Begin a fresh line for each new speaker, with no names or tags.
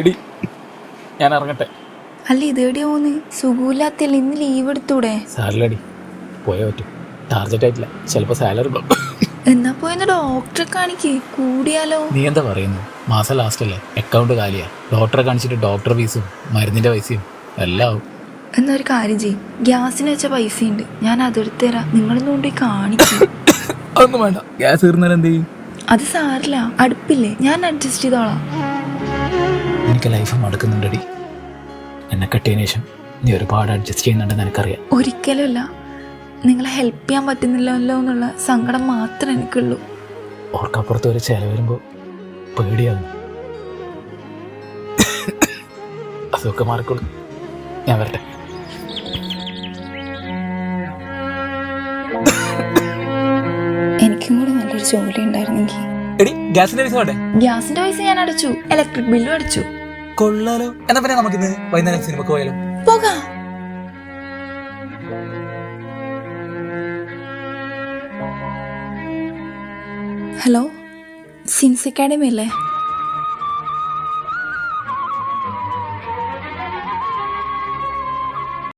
എടി ഞാൻ ഇറങ്ങട്ടെ.
അല്ല ഇതെവിടെയാ പോന്ന്? സുഖമില്ലാത്തല്ലേ, ഇന്ന് ലീവ് എടുത്തൂടെ?
സാലറി പോയാ പറ്റും. ടാർജറ്റ് ആയിട്ടില്ല, ചിലപ്പോൾ സാലറി.
എന്നാ പോയെന്ന് ഡോക്ടറെ കാണിക്ക്, കൂടിയാലോ?
നീ എന്താ പറയുന്നത്? മാസം ലാസ്റ്റ് അല്ലേ, അക്കൗണ്ട് കാലിയാ. ഡോക്ടറെ കാണിച്ചിട്ട് ഡോക്ടർ ഫീസും മരുന്നിന്റെ പൈസയും എല്ലാം ആവും.
എന്നാ ഒരു കാര്യം ചെയ്യും, ഗ്യാസിന് വെച്ച പൈസ ഉണ്ട്, ഞാൻ അതെടുത്ത് തരാം. നിങ്ങളൊന്നും കൊണ്ടുപോയി കാണിക്കും.
അതൊന്നും വേണ്ട, ഗ്യാസ് തീർന്നാൽ എന്ത് ചെയ്യും?
അത് സാരില്ല, അടുപ്പില്ലേ, ഞാൻ അഡ്ജസ്റ്റ് ചെയ്തോളാം.
എനിക്ക് ലൈഫ് മടുക്കുന്നുണ്ടടി. എന്നെ കെട്ടിയതിനു ശേഷം നീ ഒരുപാട് അഡ്ജസ്റ്റ് ചെയ്യുന്നുണ്ടെന്ന് എനിക്കറിയാം.
ഒരിക്കലും അല്ല, നിങ്ങളെ ഹെൽപ്പ് ചെയ്യാൻ പറ്റുന്നില്ലല്ലോ എന്നുള്ള സങ്കടം മാത്രമേ എനിക്കുള്ളൂ.
ഓർക്കപ്പുറത്ത് ഒരു ചില വരുമ്പോൾ പേടിയാകും. അതൊക്കെ മാറിക്കോളും. ഞാൻ വരട്ടെ.
എനിക്കും കൂടെ നല്ലൊരു ജോലി ഉണ്ടായിരുന്നെങ്കിൽ.
ഗ്യാസിന്റെ പൈസ വേണ്ടേ?
ഗ്യാസിന്റെ പൈസ ഞാൻ അടച്ചു, ഇലക്ട്രിക് ബില്ലും അടച്ചു.
കൊള്ളാലോ. എന്നാ പിന്നെ നമുക്കിന്ന് വൈകുന്നേരം സിനിമക്ക് പോയാലോ?
പോകാം. ഹലോ, സിൻസ് അക്കാഡമി അല്ലേ?